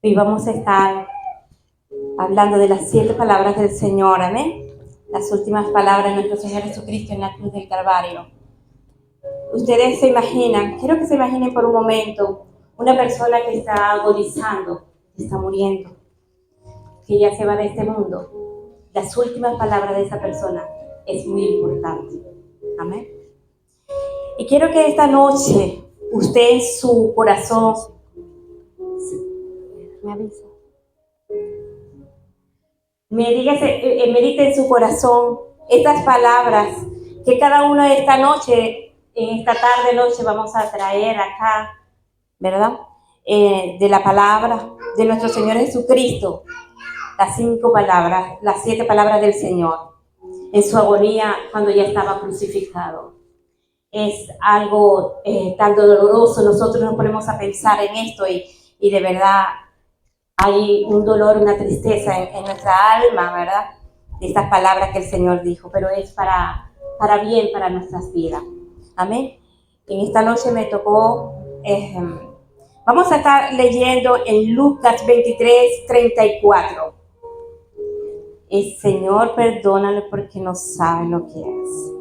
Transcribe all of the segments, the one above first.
Hoy vamos a estar hablando de las 7 palabras del Señor, amén. Las últimas palabras de nuestro Señor Jesucristo en la cruz del Calvario. Ustedes se imaginan, quiero que se imaginen por un momento, una persona que está agonizando, que está muriendo, que ya se va de este mundo. Las últimas palabras de esa persona es muy importante, amén. Y quiero que esta noche usted en su corazón, me avisa, medite en su corazón estas palabras que cada uno de esta noche, en esta tarde noche, vamos a traer acá, ¿verdad? De la palabra de nuestro Señor Jesucristo, las 5 palabras, las 7 palabras del Señor, en su agonía cuando ya estaba crucificado. Es algo tan doloroso, nosotros nos ponemos a pensar en esto y de verdad hay un dolor, una tristeza en nuestra alma, ¿verdad? De estas palabras que el Señor dijo, pero es para bien para nuestras vidas. Amén. En esta noche me tocó, vamos a estar leyendo en Lucas 23:34. El Señor, perdónale porque no sabe lo que es.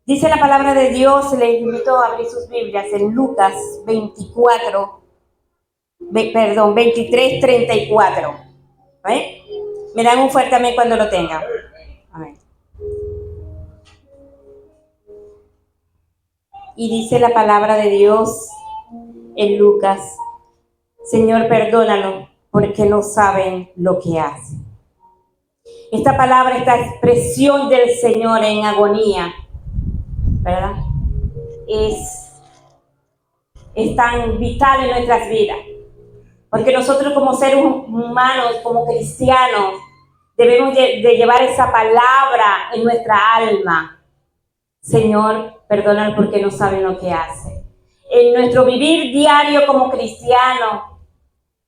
Dice la palabra de Dios, les invito a abrir sus Biblias en Lucas 23:34. ¿Ven? Me dan un fuerte amén cuando lo tengan. Amén. Y dice la palabra de Dios en Lucas: Señor, perdónalo porque no saben lo que hacen. Esta palabra, esta expresión del Señor en agonía, ¿verdad? Es tan vital en nuestras vidas. Porque nosotros como seres humanos, como cristianos, debemos de llevar esa palabra en nuestra alma. Señor, perdónalo porque no saben lo que hacen. En nuestro vivir diario como cristianos,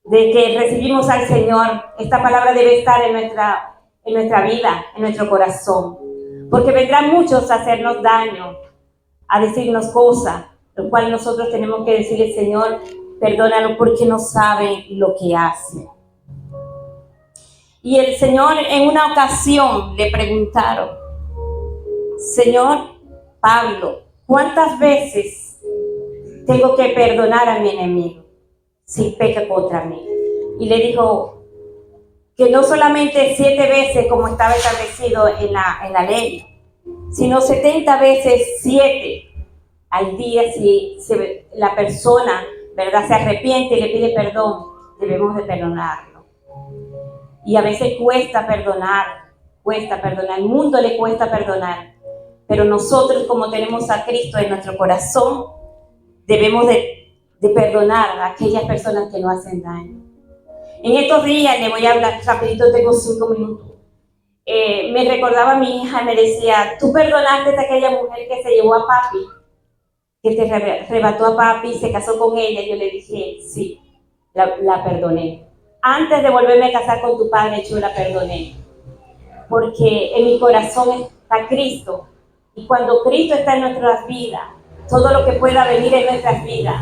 de que recibimos al Señor, esta palabra debe estar en nuestra vida, en nuestro corazón. Porque vendrán muchos a hacernos daño, a decirnos cosas, lo cual nosotros tenemos que decirle: Señor, perdónalo porque no saben lo que hacen. Y el Señor en una ocasión le preguntaron: Señor, Pablo, ¿cuántas veces tengo que perdonar a mi enemigo si peca contra mí? Y le dijo que no solamente 7 veces como estaba establecido en la ley, sino 70 veces 7 al día. Si la persona, ¿verdad?, se arrepiente y le pide perdón, debemos de perdonarlo. Y a veces cuesta perdonar, el mundo le cuesta perdonar, pero nosotros, como tenemos a Cristo en nuestro corazón, debemos de perdonar a aquellas personas que nos hacen daño. En estos días, le voy a hablar rapidito, tengo 5 minutos. Me recordaba a mi hija y me decía: tú perdonaste a aquella mujer que se llevó a papi, que te arrebató a papi y se casó con ella. Yo le dije: sí, la perdoné. Antes de volverme a casar con tu padre, yo la perdoné. Porque en mi corazón está Cristo. Y cuando Cristo está en nuestras vidas, todo lo que pueda venir en nuestras vidas,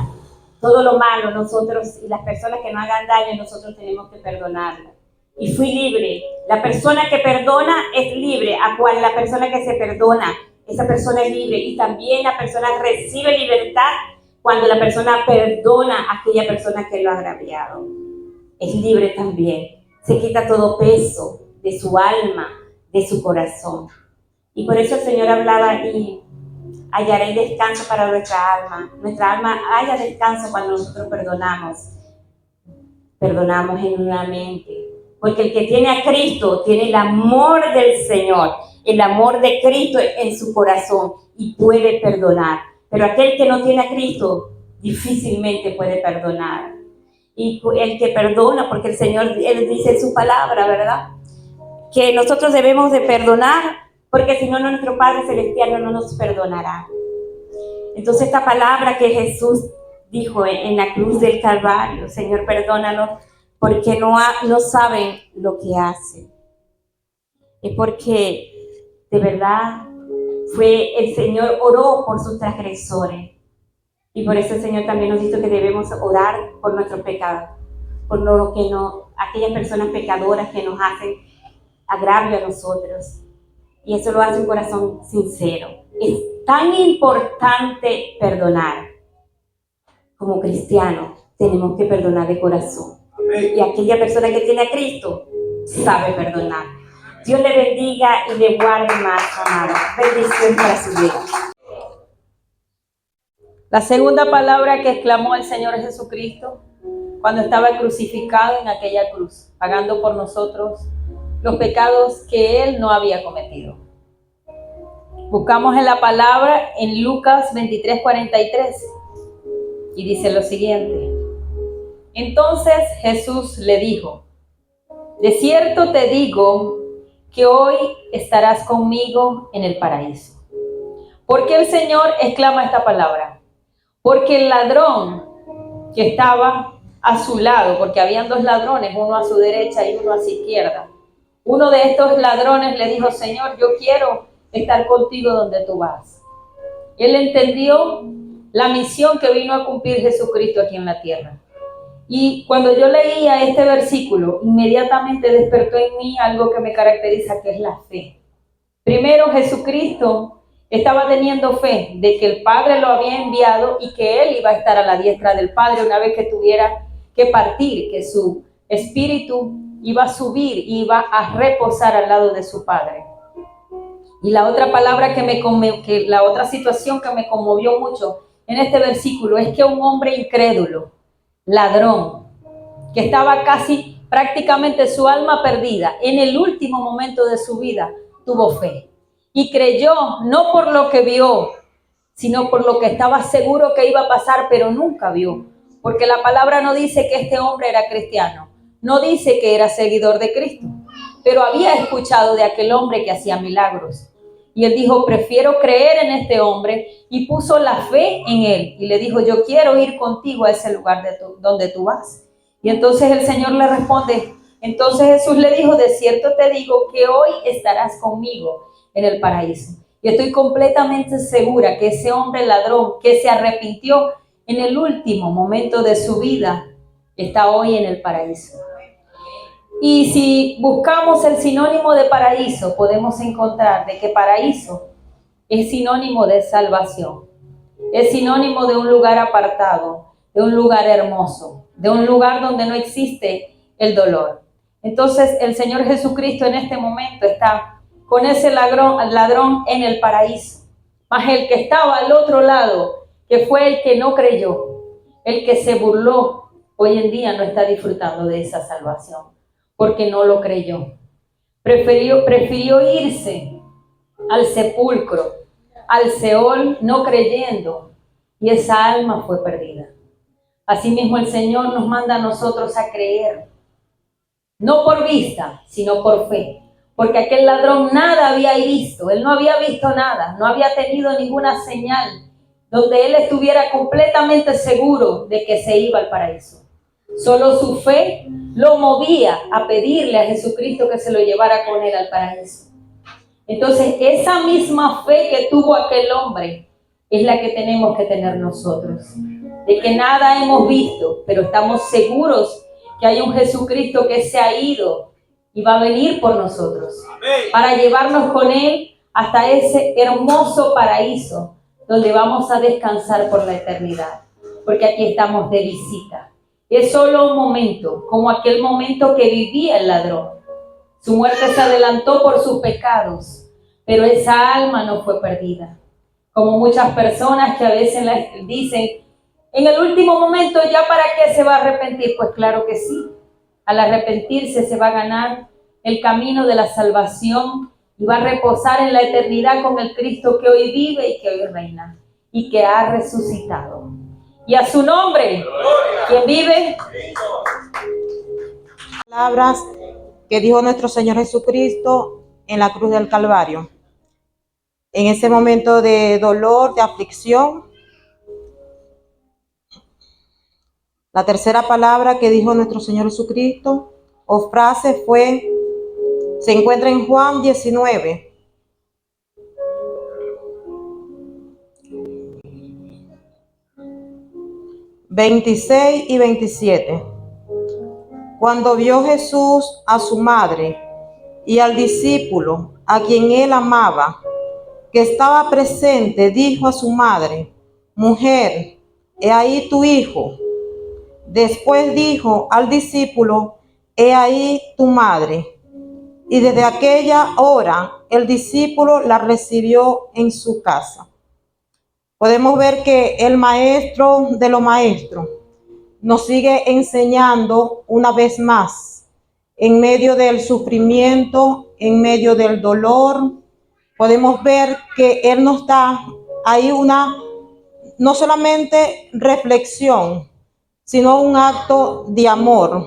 todo lo malo, nosotros y las personas que nos hagan daño, nosotros tenemos que perdonarlas. Y fui libre. La persona que perdona es libre. A cual la persona que se perdona, esa persona es libre. Y también la persona recibe libertad cuando la persona perdona a aquella persona que lo ha agraviado. Es libre también. Se quita todo peso de su alma, de su corazón. Y por eso el Señor hablaba: y hallaré descanso para nuestra alma. Nuestra alma halla descanso cuando nosotros perdonamos genuinamente. Porque el que tiene a Cristo tiene el amor del Señor, el amor de Cristo en su corazón y puede perdonar. Pero aquel que no tiene a Cristo difícilmente puede perdonar. Y el que perdona, porque el Señor, Él dice en su palabra, ¿verdad?, que nosotros debemos de perdonar, porque si no, nuestro Padre Celestial no nos perdonará. Entonces, esta palabra que Jesús dijo en la cruz del Calvario: Señor, perdónalo porque no saben lo que hacen. Es porque de verdad el Señor oró por sus transgresores. Y por eso el Señor también nos dijo que debemos orar por nuestros pecados. por lo que aquellas personas pecadoras que nos hacen agravio a nosotros. Y eso lo hace un corazón sincero. Es tan importante perdonar. Como cristianos tenemos que perdonar de corazón. Amén. Y aquella persona que tiene a Cristo sabe perdonar. Dios le bendiga y le guarde más, amado. Bendición para su vida. La segunda palabra que exclamó el Señor Jesucristo cuando estaba crucificado en aquella cruz, pagando por nosotros los pecados que Él no había cometido. Buscamos en la palabra en Lucas 23:43 y dice lo siguiente: entonces Jesús le dijo, de cierto te digo que hoy estarás conmigo en el paraíso. ¿Por qué el Señor exclama esta palabra? Porque el ladrón que estaba a su lado, porque habían dos ladrones, uno a su derecha y uno a su izquierda, uno de estos ladrones le dijo, Señor, yo quiero estar contigo donde tú vas. Él entendió la misión que vino a cumplir Jesucristo aquí en la tierra. Y cuando yo leía este versículo, inmediatamente despertó en mí algo que me caracteriza, que es la fe. Primero, Jesucristo estaba teniendo fe de que el Padre lo había enviado y que Él iba a estar a la diestra del Padre una vez que tuviera que partir, que su espíritu iba a subir, iba a reposar al lado de su Padre. Y la otra palabra la otra situación que me conmovió mucho en este versículo es que un hombre incrédulo, ladrón, que estaba casi prácticamente su alma perdida, en el último momento de su vida tuvo fe y creyó no por lo que vio, sino por lo que estaba seguro que iba a pasar, pero nunca vio, porque la palabra no dice que este hombre era cristiano, no dice que era seguidor de Cristo, pero había escuchado de aquel hombre que hacía milagros. Y él dijo, prefiero creer en este hombre, y puso la fe en él. Y le dijo, yo quiero ir contigo a ese lugar donde tú vas. Y entonces el Señor le responde, entonces Jesús le dijo, de cierto te digo que hoy estarás conmigo en el paraíso. Y estoy completamente segura que ese hombre ladrón que se arrepintió en el último momento de su vida, está hoy en el paraíso. Y si buscamos el sinónimo de paraíso, podemos encontrar de que paraíso es sinónimo de salvación, es sinónimo de un lugar apartado, de un lugar hermoso, de un lugar donde no existe el dolor. Entonces el Señor Jesucristo en este momento está con ese ladrón en el paraíso, mas el que estaba al otro lado, que fue el que no creyó, el que se burló, hoy en día no está disfrutando de esa salvación, porque no lo creyó. Prefirió irse al sepulcro, al Seol, no creyendo, y esa alma fue perdida. Asimismo el Señor nos manda a nosotros a creer, no por vista, sino por fe, porque aquel ladrón nada había visto, él no había visto nada, no había tenido ninguna señal donde él estuviera completamente seguro de que se iba al paraíso. Solo su fe lo movía a pedirle a Jesucristo que se lo llevara con él al paraíso. Entonces, esa misma fe que tuvo aquel hombre es la que tenemos que tener nosotros. De que nada hemos visto, pero estamos seguros que hay un Jesucristo que se ha ido y va a venir por nosotros. Para llevarnos con él hasta ese hermoso paraíso donde vamos a descansar por la eternidad. Porque aquí estamos de visita. Es solo un momento, como aquel momento que vivía el ladrón. Su muerte se adelantó por sus pecados, pero esa alma no fue perdida. Como muchas personas que a veces dicen, en el último momento, ¿ya para qué se va a arrepentir? Pues claro que sí. Al arrepentirse se va a ganar el camino de la salvación y va a reposar en la eternidad con el Cristo que hoy vive y que hoy reina y que ha resucitado. Y a su nombre, quien vive. Palabras que dijo nuestro Señor Jesucristo en la cruz del Calvario. En ese momento de dolor, de aflicción, la tercera palabra que dijo nuestro Señor Jesucristo o frase se encuentra en Juan 19. ...26 y 27... Cuando vio Jesús a su madre y al discípulo a quien él amaba, que estaba presente, dijo a su madre: Mujer, he ahí tu hijo. Después dijo al discípulo: He ahí tu madre. Y desde aquella hora el discípulo la recibió en su casa. Podemos ver que el maestro de los maestros nos sigue enseñando una vez más, en medio del sufrimiento, en medio del dolor. Podemos ver que Él nos da ahí no solamente reflexión, sino un acto de amor.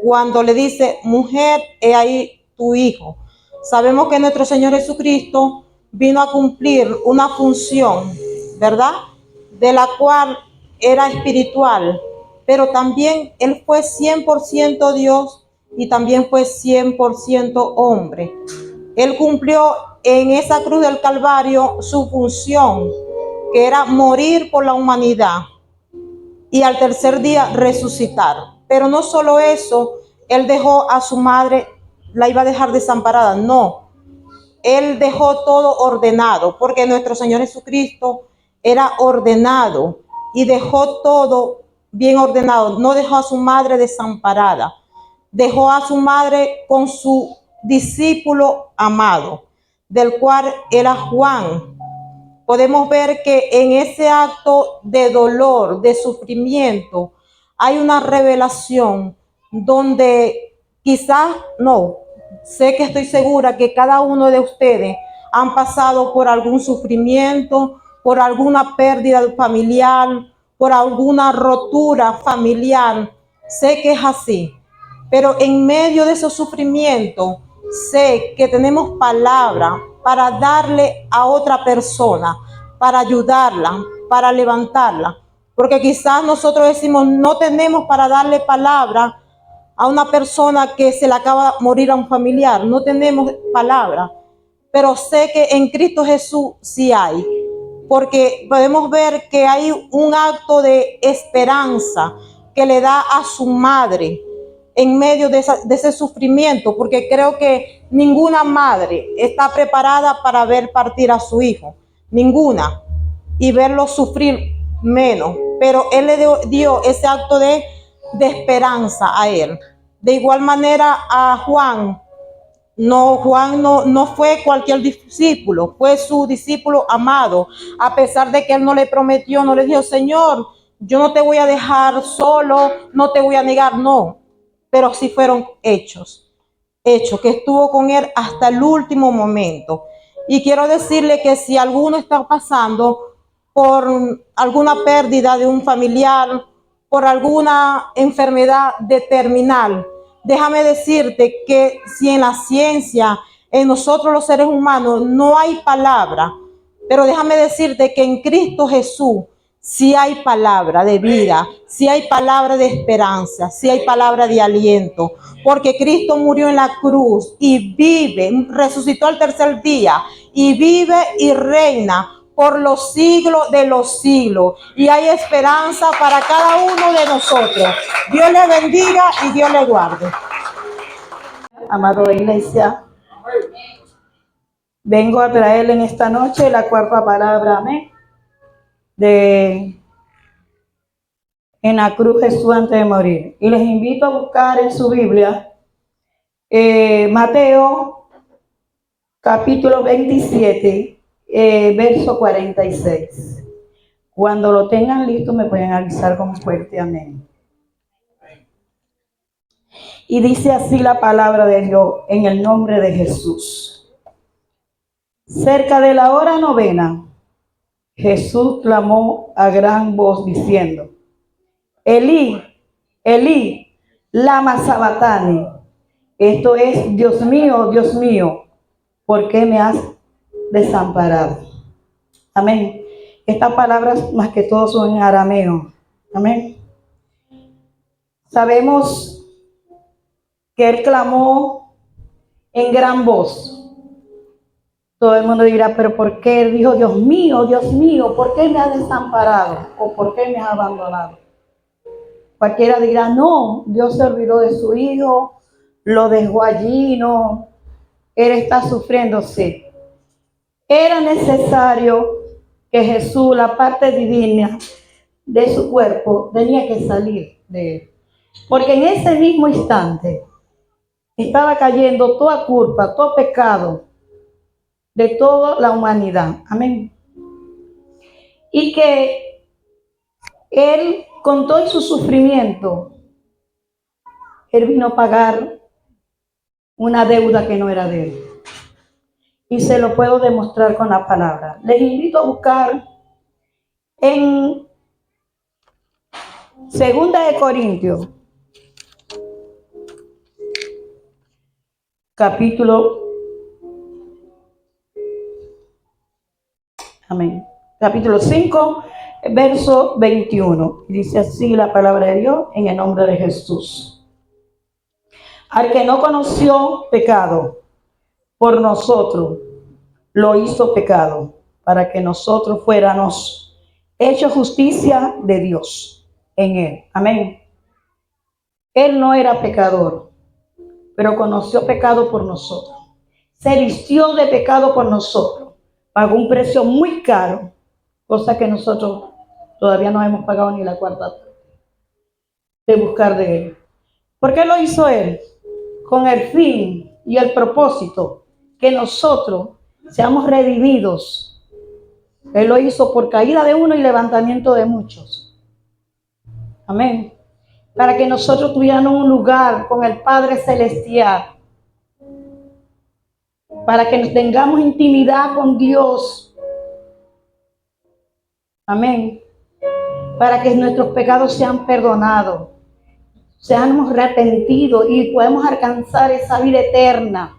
Cuando le dice: mujer, he ahí tu hijo. Sabemos que nuestro Señor Jesucristo vino a cumplir una función, ¿verdad? De la cual era espiritual, pero también Él fue 100% Dios y también fue 100% hombre. Él cumplió en esa cruz del Calvario su función, que era morir por la humanidad y al tercer día resucitar. Pero no solo eso, Él dejó a su madre, la iba a dejar desamparada, no. Él dejó todo ordenado, porque nuestro Señor Jesucristo era ordenado y dejó todo bien ordenado. No dejó a su madre desamparada, dejó a su madre con su discípulo amado, del cual era Juan. Podemos ver que en ese acto de dolor, de sufrimiento, hay una revelación donde quizás, no, sé que estoy segura que cada uno de ustedes han pasado por algún sufrimiento, por alguna pérdida familiar, por alguna rotura familiar. Sé que es así, pero en medio de esos sufrimientos, sé que tenemos palabra para darle a otra persona, para ayudarla, para levantarla. Porque quizás nosotros decimos, no tenemos para darle palabra a una persona que se le acaba de morir a un familiar. No tenemos palabra. Pero sé que en Cristo Jesús sí hay. Porque podemos ver que hay un acto de esperanza que le da a su madre en medio de ese sufrimiento, porque creo que ninguna madre está preparada para ver partir a su hijo, ninguna, y verlo sufrir menos, pero Él le dio ese acto de esperanza a él. De igual manera a Juan no fue cualquier discípulo, fue su discípulo amado, a pesar de que él no le prometió, no le dijo: Señor, yo no te voy a dejar solo, no te voy a negar, no. Pero sí fueron hechos, que estuvo con él hasta el último momento. Y quiero decirle que si alguno está pasando por alguna pérdida de un familiar, por alguna enfermedad terminal, déjame decirte que si en la ciencia, en nosotros los seres humanos, no hay palabra, pero déjame decirte que en Cristo Jesús sí hay palabra de vida, sí hay palabra de esperanza, sí hay palabra de aliento, porque Cristo murió en la cruz y vive, resucitó al tercer día y vive y reina por los siglos de los siglos, y hay esperanza para cada uno de nosotros. Dios le bendiga y Dios le guarde. Amado iglesia, vengo a traerle en esta noche la cuarta palabra, amén, en la cruz Jesús antes de morir. Y les invito a buscar en su Biblia Mateo capítulo 27, verso 46. Cuando lo tengan listo me pueden avisar con fuerte amén. Y dice así la palabra de Dios en el nombre de Jesús. Cerca de la hora novena, Jesús clamó a gran voz diciendo: Elí, Elí, lama sabatani. Esto es: Dios mío, ¿por qué me has desamparado? Amén. Estas palabras más que todo son en arameo. Amén. Sabemos que él clamó en gran voz. Todo el mundo dirá: pero ¿por qué? Él dijo: Dios mío, ¿por qué me has desamparado? ¿O por qué me has abandonado? Cualquiera dirá, no, Dios se olvidó de su hijo, lo dejó allí, no, él está sufriendo, sí. Era necesario que Jesús, la parte divina de su cuerpo, tenía que salir de él. Porque en ese mismo instante estaba cayendo toda culpa, todo pecado de toda la humanidad. Amén. Y que él, con todo su sufrimiento, él vino a pagar una deuda que no era de él. Y se lo puedo demostrar con la palabra. Les invito a buscar en 2 Corintios, capítulo 5, verso 21. Y dice así la palabra de Dios en el nombre de Jesús. Al que no conoció pecado, por nosotros lo hizo pecado, para que nosotros fuéramos hechos justicia de Dios en él. Amén. Él no era pecador, pero conoció pecado por nosotros. Se vistió de pecado por nosotros. Pagó un precio muy caro, cosa que nosotros todavía no hemos pagado ni la cuarta parte de buscar de él. ¿Por qué lo hizo él? Con el fin y el propósito que nosotros seamos redimidos. Él lo hizo por caída de uno y levantamiento de muchos. Amén. Para que nosotros tuviéramos un lugar con el Padre Celestial. Para que tengamos intimidad con Dios. Amén. Para que nuestros pecados sean perdonados. Seamos arrepentidos y podemos alcanzar esa vida eterna.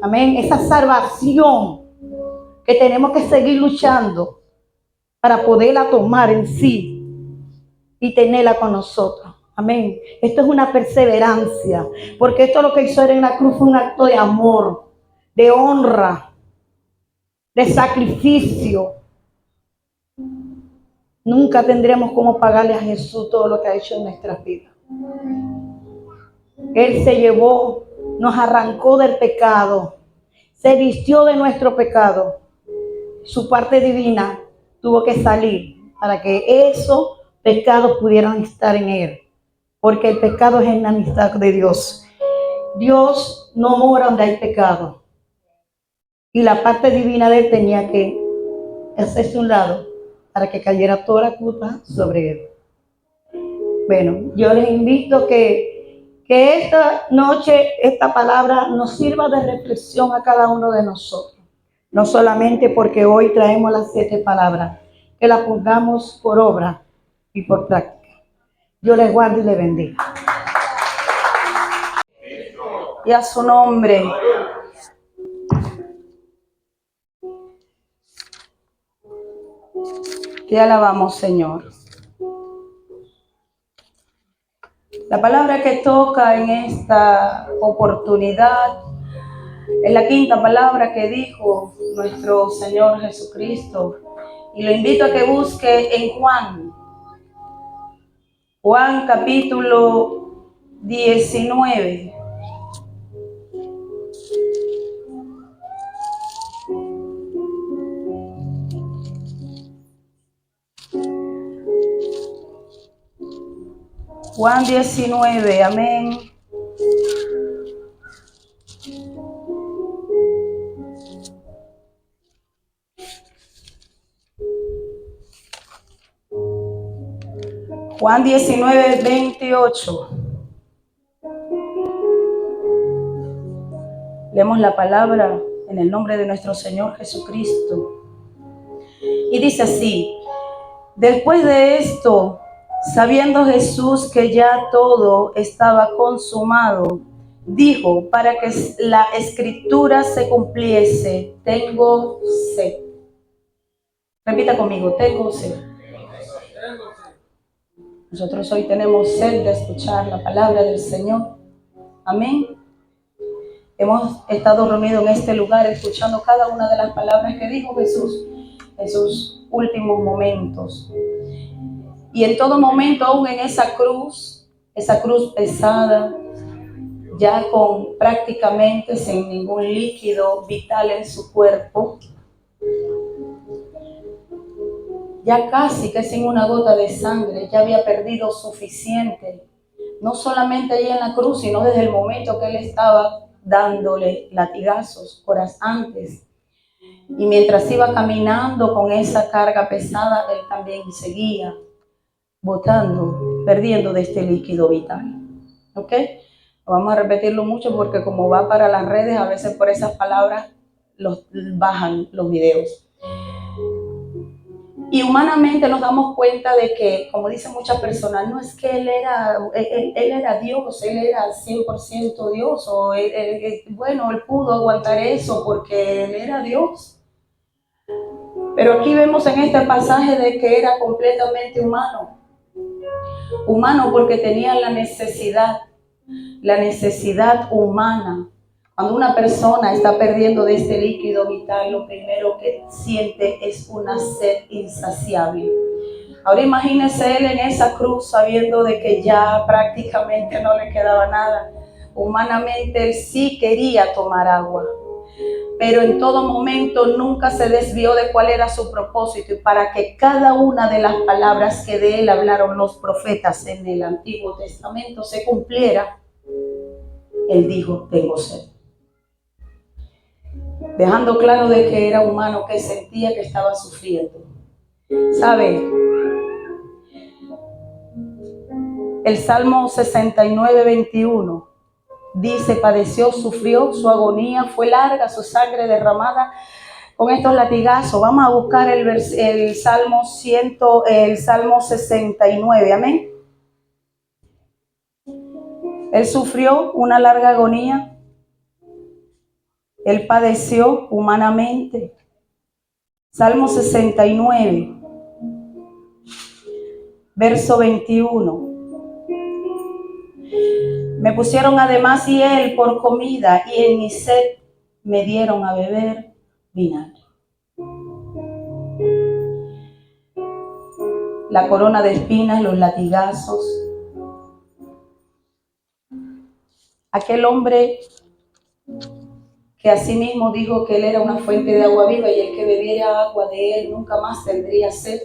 Amén. Esa salvación que tenemos que seguir luchando para poderla tomar en sí y tenerla con nosotros. Amén. Esto es una perseverancia, porque esto lo que hizo él en la cruz fue un acto de amor, de honra, de sacrificio. Nunca tendremos cómo pagarle a Jesús todo lo que ha hecho en nuestras vidas. Él se llevó, nos arrancó del pecado, se vistió de nuestro pecado. Su parte divina tuvo que salir para que esos pecados pudieran estar en él, porque el pecado es enemistad de Dios. Dios no mora donde hay pecado, y la parte divina de él tenía que hacerse un lado para que cayera toda la culpa sobre él. Bueno, yo les invito que esta noche, esta palabra nos sirva de reflexión a cada uno de nosotros. No solamente porque hoy traemos las 7 palabras, que las pongamos por obra y por práctica. Dios les guarde y les bendiga. Y a su nombre. Te alabamos, Señor. La palabra que toca en esta oportunidad es la 5ª palabra que dijo nuestro Señor Jesucristo. Y lo invito a que busque en Juan capítulo 19. Juan 19, amén. Juan 19, 28. Leemos la palabra en el nombre de nuestro Señor Jesucristo. Y dice así: después de esto, sabiendo Jesús que ya todo estaba consumado, dijo, para que la escritura se cumpliese: tengo sed. Repita conmigo: tengo sed. Nosotros hoy tenemos sed de escuchar la palabra del Señor. Amén. Hemos estado reunidos en este lugar escuchando cada una de las palabras que dijo Jesús en sus últimos momentos. Y en todo momento, aún en esa cruz, esa cruz pesada, ya con prácticamente sin ningún líquido vital en su cuerpo, ya casi que sin una gota de sangre, ya había perdido suficiente, no solamente allí en la cruz, sino desde el momento que él estaba dándole latigazos horas antes. Y mientras iba caminando con esa carga pesada, él también seguía botando, perdiendo de este líquido vital. ¿Ok? Vamos a repetirlo mucho porque como va para las redes, a veces por esas palabras bajan los videos. Y humanamente nos damos cuenta de que, como dicen muchas personas, no es que él era Dios, él era 100% Dios, o bueno, él pudo aguantar eso porque él era Dios. Pero aquí vemos en este pasaje de que era completamente humano. Humano porque tenía la necesidad humana. Cuando una persona está perdiendo de este líquido vital, lo primero que siente es una sed insaciable. Ahora imagínese él en esa cruz sabiendo de que ya prácticamente no le quedaba nada. Humanamente él sí quería tomar agua, pero en todo momento nunca se desvió de cuál era su propósito, y para que cada una de las palabras que de él hablaron los profetas en el Antiguo Testamento se cumpliera, él dijo: tengo sed. Dejando claro de que era humano, que sentía que estaba sufriendo. ¿Sabe? El Salmo 69, 21 dice: padeció, sufrió, su agonía fue larga, su sangre derramada con estos latigazos. Vamos a buscar el Salmo 69, amén. Él sufrió una larga agonía. Él padeció humanamente. Salmo 69, verso 21. Me pusieron además y él por comida, y en mi sed me dieron a beber vinagre. La corona de espinas, los latigazos. Aquel hombre que asimismo dijo que él era una fuente de agua viva, y el que bebiera agua de él nunca más tendría sed.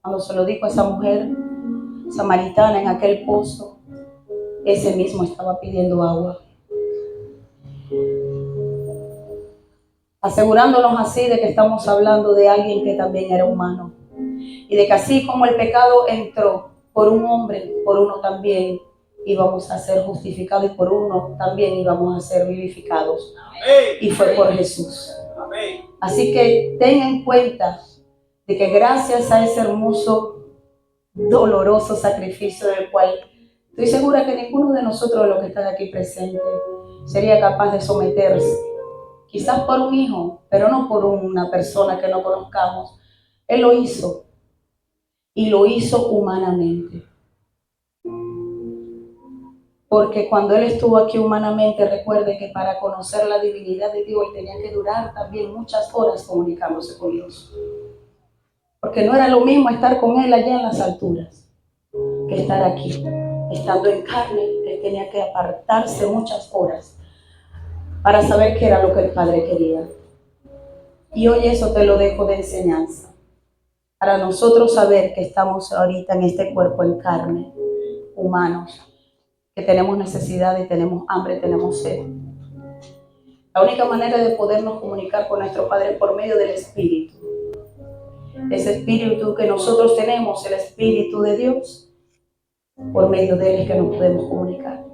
Cuando se lo dijo a esa mujer samaritana en aquel pozo, ese mismo estaba pidiendo agua, asegurándonos así de que estamos hablando de alguien que también era humano, y de que así como el pecado entró por un hombre, por uno también íbamos a ser justificados, y por uno también íbamos a ser vivificados. Y fue por Jesús. Así que ten en cuenta de que gracias a ese hermoso, doloroso sacrificio, del cual estoy segura que ninguno de nosotros, de los que están aquí presentes, sería capaz de someterse, quizás por un hijo, pero no por una persona que no conozcamos. Él lo hizo, y lo hizo humanamente. Porque cuando él estuvo aquí humanamente, recuerde que para conocer la divinidad de Dios, él tenía que durar también muchas horas comunicándose con Dios. Porque no era lo mismo estar con él allá en las alturas que estar aquí. Estando en carne, él tenía que apartarse muchas horas para saber qué era lo que el Padre quería. Y hoy eso te lo dejo de enseñanza, para nosotros saber que estamos ahorita en este cuerpo en carne, humanos, que tenemos necesidad y tenemos hambre, tenemos sed. La única manera de podernos comunicar con nuestro Padre es por medio del Espíritu. Ese Espíritu que nosotros tenemos, el Espíritu de Dios, por medio de él es que nos podemos comunicar.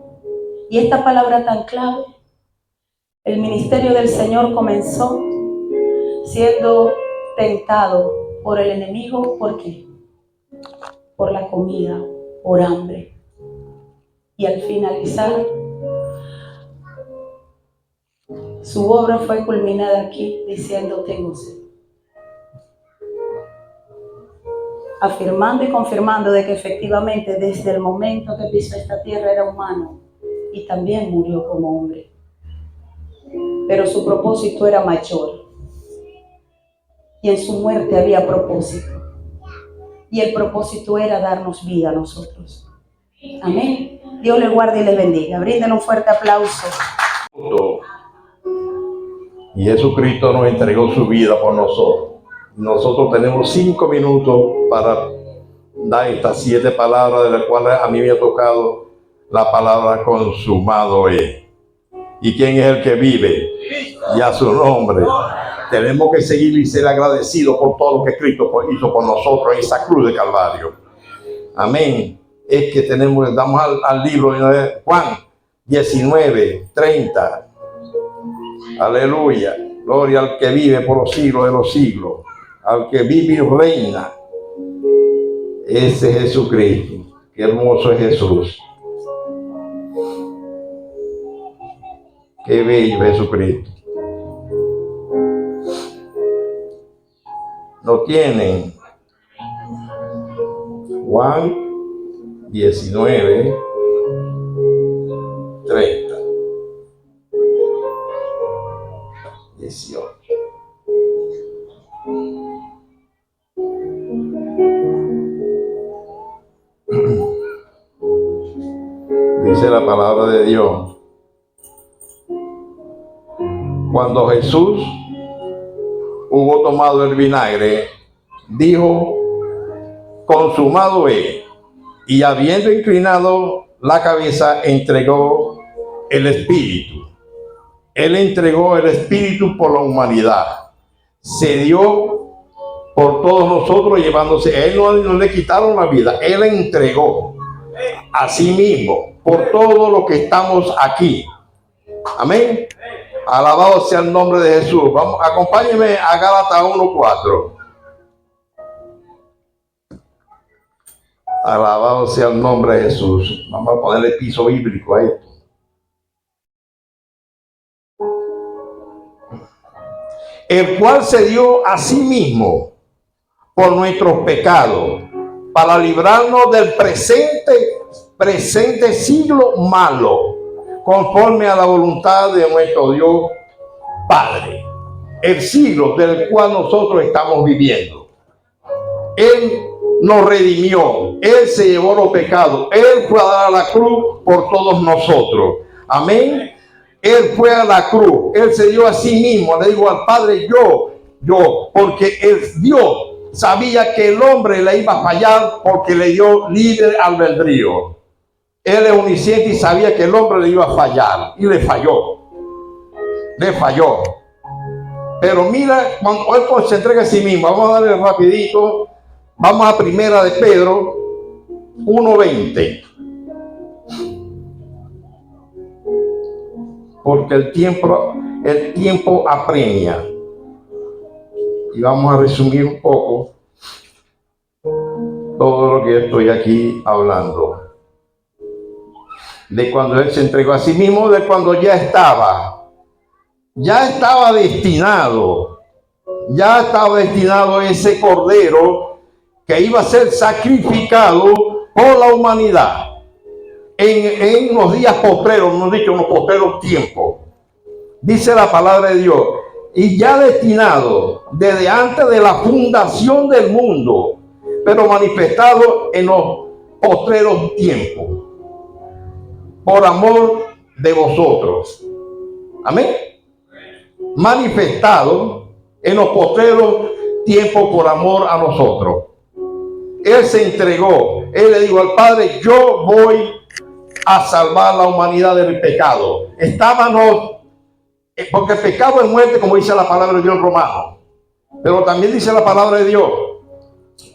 Y esta palabra tan clave, el ministerio del Señor comenzó siendo tentado por el enemigo. ¿Por qué? Por la comida, por hambre. Y al finalizar, su obra fue culminada aquí diciendo: tengo sed. Afirmando y confirmando de que efectivamente desde el momento que pisó esta tierra era humano y también murió como hombre. Pero su propósito era mayor. Y en su muerte había propósito. Y el propósito era darnos vida a nosotros. Amén. Dios les guarde y les bendiga. Brinden un fuerte aplauso. Y Jesucristo nos entregó su vida por nosotros. Nosotros tenemos 5 minutos para dar estas 7 palabras, de las cuales a mí me ha tocado la palabra consumado es. ¿Y quién es el que vive? Y a su nombre. Tenemos que seguir y ser agradecidos por todo lo que Cristo hizo por nosotros en esa cruz de Calvario. Amén. Es que damos al libro de Juan 19:30. Aleluya. Gloria al que vive por los siglos de los siglos. Al que vive y reina. Ese es Jesucristo. Qué hermoso es Jesús. Qué bello es Jesucristo. ¿Lo tienen? Juan 19:30. 18. Dice la palabra de Dios. Cuando Jesús hubo tomado el vinagre, dijo: consumado es. Y habiendo inclinado la cabeza, entregó el Espíritu. Él entregó el Espíritu por la humanidad. Se dio por todos nosotros llevándose. Él no le quitaron la vida. Él entregó a sí mismo por todo lo que estamos aquí. Amén. Alabado sea el nombre de Jesús. Vamos, acompáñenme a Gálatas 1:4. Alabado sea el nombre de Jesús. Vamos a ponerle piso bíblico a esto. El cual se dio a sí mismo por nuestros pecados, para librarnos del presente siglo malo, conforme a la voluntad de nuestro Dios Padre. El siglo del cual nosotros estamos viviendo. Él nos redimió, Él se llevó los pecados, Él fue a dar a la cruz por todos nosotros. Amén. Él fue a la cruz, Él se dio a sí mismo, le dijo al Padre, yo, porque Dios sabía que el hombre le iba a fallar porque le dio libre albedrío. Él es omnisciente y sabía que el hombre le iba a fallar y le falló. Pero mira, cuando Él se entrega a sí mismo, vamos a darle rapidito, vamos a Primera de Pedro 1:20. Porque el tiempo apremia. Y vamos a resumir un poco todo lo que estoy aquí hablando. De cuando Él se entregó a sí mismo, de cuando ya estaba destinado ese cordero que iba a ser sacrificado por la humanidad. En los días postreros, nos dicho, en los postreros tiempos, dice la palabra de Dios, y ya destinado desde antes de la fundación del mundo, pero manifestado en los postreros tiempos, por amor de vosotros. Amén. Manifestado en los postreros tiempos por amor a nosotros. Él se entregó, Él le dijo al Padre, yo voy a salvar la humanidad del pecado. Porque el pecado es muerte, como dice la palabra de Dios en Romanos. Pero también dice la palabra de Dios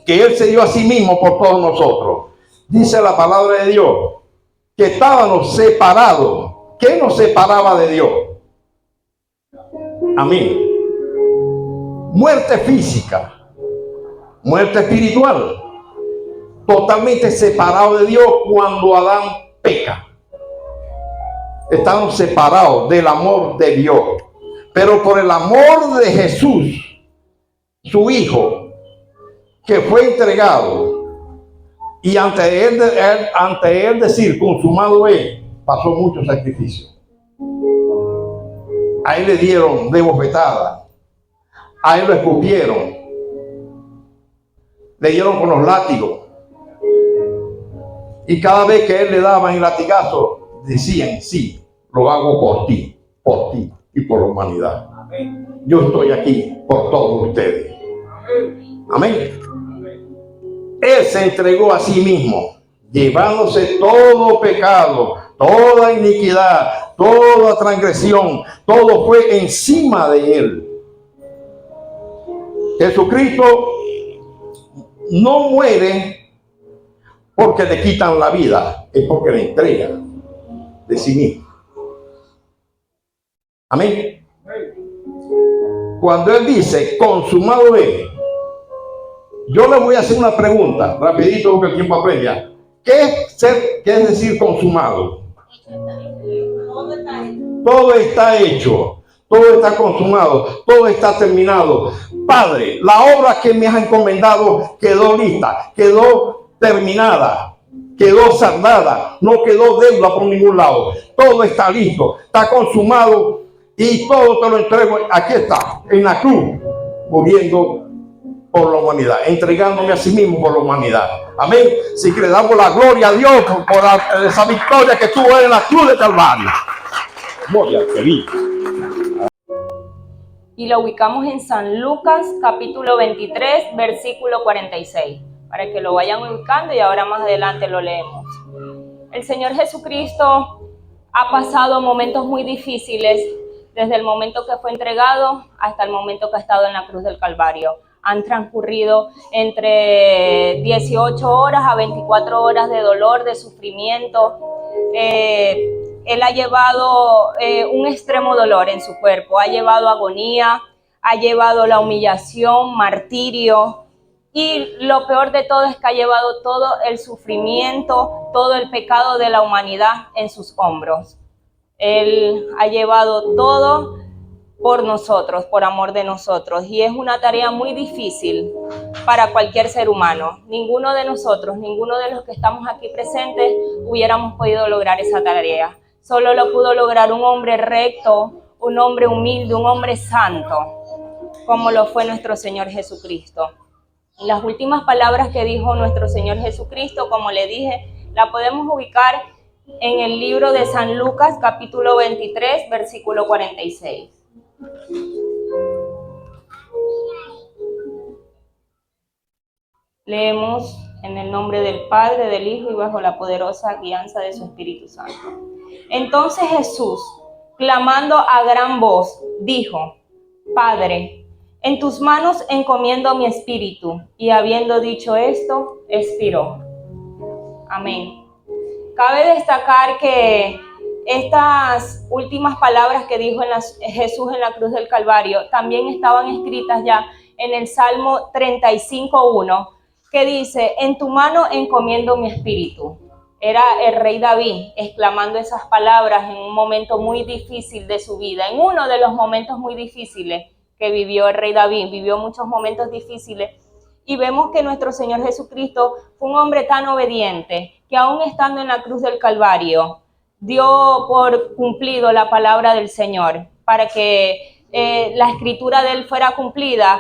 que Él se dio a sí mismo por todos nosotros. Dice la palabra de Dios que estábamos separados. ¿Qué nos separaba de Dios? Amén. Muerte física, muerte espiritual. Totalmente separado de Dios cuando Adán peca. Estamos separados del amor de Dios. Pero por el amor de Jesús, su Hijo, que fue entregado, y ante él decir, consumado es, pasó mucho sacrificio. A Él le dieron de bofetada. A Él lo escupieron. Le dieron con los látigos. Y cada vez que él le daban el latigazo, decían, sí, lo hago por ti y por la humanidad. Yo estoy aquí por todos ustedes. Amén. Él se entregó a sí mismo, llevándose todo pecado, toda iniquidad, toda transgresión, todo fue encima de él. Jesucristo no muere porque le quitan la vida, es porque le entregan de sí mismo. Amén. Cuando él dice, consumado es, yo le voy a hacer una pregunta, rapidito porque el tiempo apremia. ¿Qué es decir consumado? Todo está hecho, todo está consumado, todo está terminado. Padre, la obra que me has encomendado quedó lista, quedó terminada, quedó saldada, no quedó deuda por ningún lado. Todo está listo, está consumado y todo te lo entrego. Aquí está, en la cruz, muriendo por la humanidad, entregándome a sí mismo por la humanidad. Amén. Así que le damos la gloria a Dios por esa victoria que tuvo en la cruz de Calvario. Gloria al Feliz. Y lo ubicamos en San Lucas, capítulo 23, versículo 46, para que lo vayan ubicando y ahora más adelante lo leemos. El Señor Jesucristo ha pasado momentos muy difíciles desde el momento que fue entregado hasta el momento que ha estado en la cruz del Calvario. Han transcurrido entre 18 horas a 24 horas de dolor, de sufrimiento. Él ha llevado un extremo dolor en su cuerpo, ha llevado agonía, ha llevado la humillación, martirio, y lo peor de todo es que ha llevado todo el sufrimiento, todo el pecado de la humanidad en sus hombros. Él ha llevado todo por nosotros, por amor de nosotros, y es una tarea muy difícil para cualquier ser humano. Ninguno de nosotros, ninguno de los que estamos aquí presentes hubiéramos podido lograr esa tarea. Solo lo pudo lograr un hombre recto, un hombre humilde, un hombre santo, como lo fue nuestro Señor Jesucristo. Las últimas palabras que dijo nuestro Señor Jesucristo, como le dije, la podemos ubicar en el libro de San Lucas, capítulo 23, versículo 46. Leemos en el nombre del Padre, del Hijo y bajo la poderosa guianza de su Espíritu Santo. Entonces Jesús, clamando a gran voz, dijo: Padre, en tus manos encomiendo mi espíritu. Y habiendo dicho esto, expiró. Amén. Cabe destacar que estas últimas palabras que dijo Jesús en la cruz del Calvario también estaban escritas ya en el Salmo 35:1, que dice: en tu mano encomiendo mi espíritu. Era el rey David exclamando esas palabras en un momento muy difícil de su vida, en uno de los momentos muy difíciles que vivió el rey David. Vivió muchos momentos difíciles y vemos que nuestro Señor Jesucristo fue un hombre tan obediente que aún estando en la cruz del Calvario dio por cumplido la palabra del Señor para que la escritura de él fuera cumplida.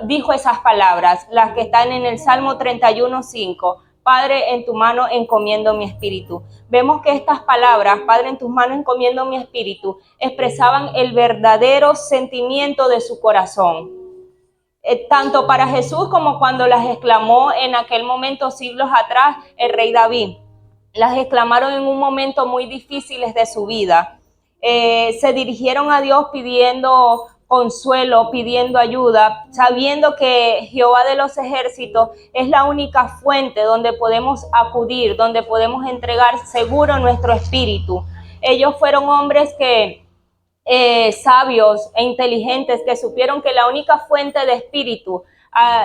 Dijo esas palabras, las que están en el Salmo 31:5. Padre, en tu mano encomiendo mi espíritu. Vemos que estas palabras, Padre, en tus manos encomiendo mi espíritu, expresaban el verdadero sentimiento de su corazón. Tanto para Jesús como cuando las exclamó en aquel momento, siglos atrás, el rey David. Las exclamaron en un momento muy difícil de su vida. Se dirigieron a Dios pidiendo consuelo, pidiendo ayuda, sabiendo que Jehová de los ejércitos es la única fuente donde podemos acudir, donde podemos entregar seguro nuestro espíritu. Ellos fueron hombres que sabios e inteligentes, que supieron que la única fuente de espíritu,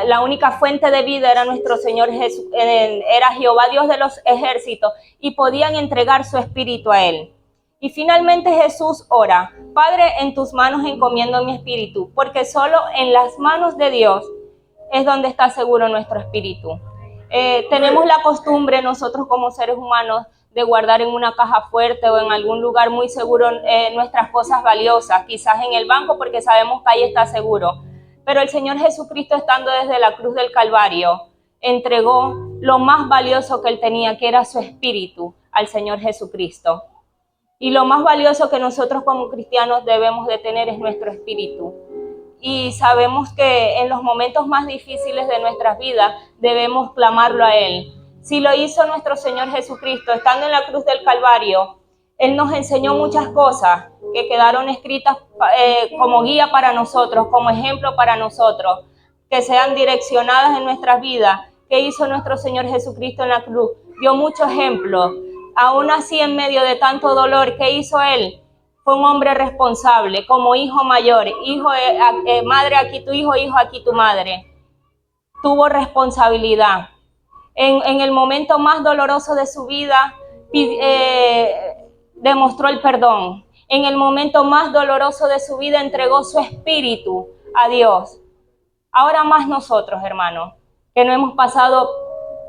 la única fuente de vida era nuestro Señor Jesús, era Jehová Dios de los ejércitos, y podían entregar su espíritu a él. Y finalmente Jesús ora: Padre, en tus manos encomiendo mi espíritu, porque solo en las manos de Dios es donde está seguro nuestro espíritu. Tenemos la costumbre nosotros como seres humanos de guardar en una caja fuerte o en algún lugar muy seguro nuestras cosas valiosas, quizás en el banco porque sabemos que ahí está seguro. Pero el Señor Jesucristo, estando desde la cruz del Calvario, entregó lo más valioso que él tenía, que era su espíritu, al Señor Jesucristo. Y lo más valioso que nosotros como cristianos debemos de tener es nuestro espíritu. Y sabemos que en los momentos más difíciles de nuestras vidas debemos clamarlo a Él. Si lo hizo nuestro Señor Jesucristo, estando en la cruz del Calvario, Él nos enseñó muchas cosas que quedaron escritas como guía para nosotros, como ejemplo para nosotros, que sean direccionadas en nuestras vidas. ¿Qué hizo nuestro Señor Jesucristo en la cruz? Dio muchos ejemplos. Aún así, en medio de tanto dolor, ¿qué hizo Él? Fue un hombre responsable, como hijo mayor. Hijo, madre, aquí tu hijo, hijo, aquí tu madre. Tuvo responsabilidad. En el momento más doloroso de su vida, demostró el perdón. En el momento más doloroso de su vida, entregó su espíritu a Dios. Ahora más nosotros, hermanos, que no hemos pasado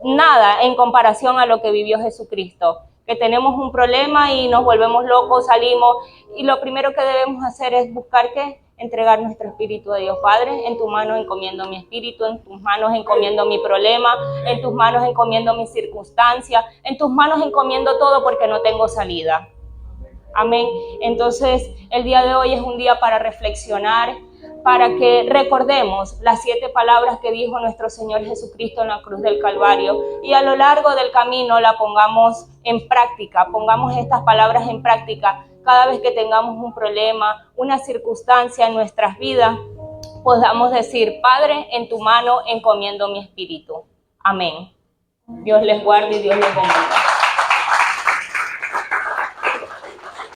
nada en comparación a lo que vivió Jesucristo, que tenemos un problema y nos volvemos locos, salimos, y lo primero que debemos hacer es buscar ¿qué? Entregar nuestro espíritu a Dios. Padre, en tus manos encomiendo mi espíritu, en tus manos encomiendo mi problema, en tus manos encomiendo mi circunstancia, en tus manos encomiendo todo porque no tengo salida. Amén. Entonces, el día de hoy es un día para reflexionar, para que recordemos las 7 palabras que dijo nuestro Señor Jesucristo en la cruz del Calvario y a lo largo del camino la pongamos en práctica, pongamos estas palabras en práctica cada vez que tengamos un problema, una circunstancia en nuestras vidas, podamos decir, Padre, en tu mano encomiendo mi espíritu. Amén. Dios les guarde y Dios les bendiga.